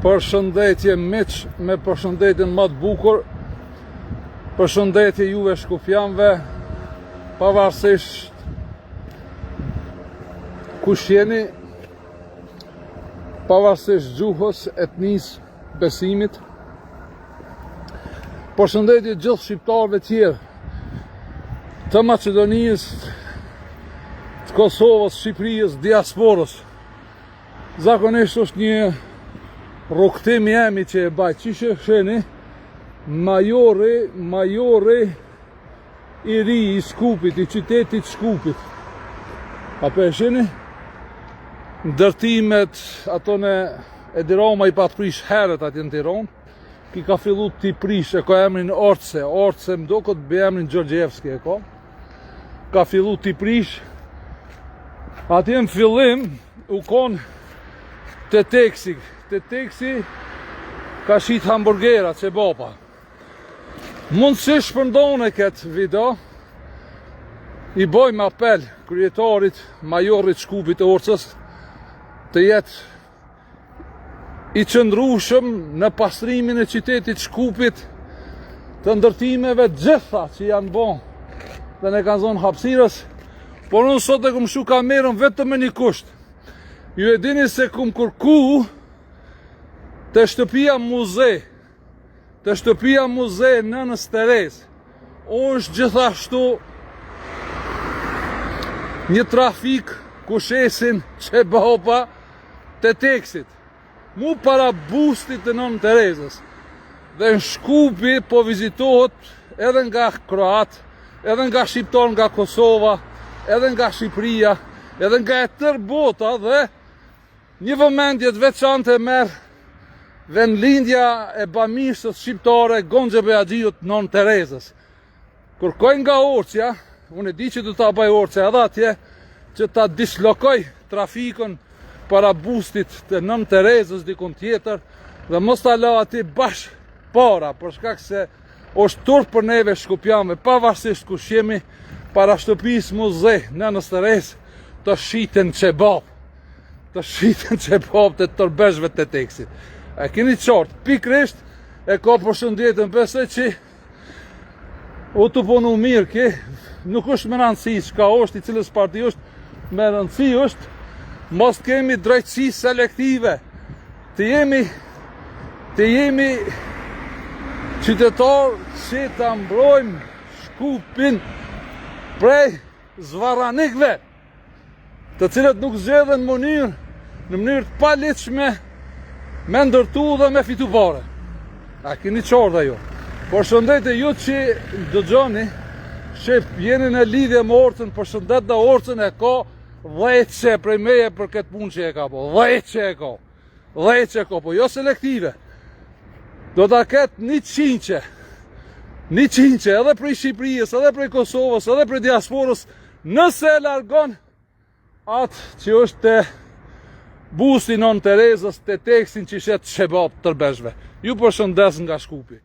Përshëndetje miq, me përshëndetjen më të bukur. Përshëndetje juve shkufjanëve, pavarësisht kush jeni, pavarësisht gjuhës, etnisë, besimit. Përshëndetje gjithë shqiptarëve tjerë të Maqedonisë, të Kosovës, Shqipërisë, diasporës. Zakonisht është një rrugtim jemi që e baj, që sheni majori i ri i Shkupit, i qytetit Shkupit. Apo e sheni? Ndërtimet atone e Diroma i pat prish herët atje në Tiranë, ki ka fillu t'i prish, e ka emrin Orce më do këtë be emrin Gjorgjevski e ka fillu t'i prish. Atje në fillim u konë të teksi ka shit hamburgera, qebapa. Mund si shpërndone këtë video, i bojmë apel kryetarit, majorit Shkupit e Orcës, të jetë i qëndrushëm në pastrimin e qytetit Shkupit, të ndërtimeve gjitha që janë bon dhe ne kanë zonë hapësirës, por unë sot e këmë shu kamerën vetëm me një kusht. Ju e dini se këmë kërku të shtëpia muze Nënës Terezë, është gjithashtu një trafik ku shesin qebapa të teksit. Mu para bustit të Nënë Terezës. Dhe në Shkupi po vizitohet edhe nga Kroat, edhe nga Shqiptar nga Kosova, edhe nga Shqipëria, edhe nga e tërë bota dhe një vëmendje të veçantë e merë vendlindja e bamisës shqiptare Gonxhe Beaxhiut Nënë Terezës. Kërkoj nga Orcja, unë e di që du ta baj Orcja edhe atje, që ta dislokoj trafikën para bustit të Nënë Terezës dikun tjetër dhe mos ta la ati bash para, për shkak se është turp për neve shkupjanëve, pavarësisht kush jemi, para shtëpisë muze Nënës Terezë të shiten qebap. Të shiten qebap të tërbeshve të teksit. E keni qartë, pikrisht e ka përshëndetën, besoj që u të punu mirë ki, nuk është me rëndësi çka është, i cilës parti është, me rëndësi është, mos kemi drejtësi selektive, të jemi qytetarë që të mbrojmë Shkupin prej zvaranikve, të cilët nuk zgjedhen në mënyrë të paligjshme me ndërtu dhe me fitu pare. A keni qartë ajo. Përshëndetje ju që dëgjoni, që jeni në lidhje me Orcën, përshëndet dhe Orcën e ka 10 prej meje për këtë punë që e ka po. 10 e ka po, jo selektive. Do ta ketë 100 edhe prej Shqipërisë, edhe prej Kosovës, edhe prej diasporës, nëse e largon atë që është të busti Nënë Terezës, të teksin që shetë qebap tërbeshve. Ju përshëndes nga Shkupi.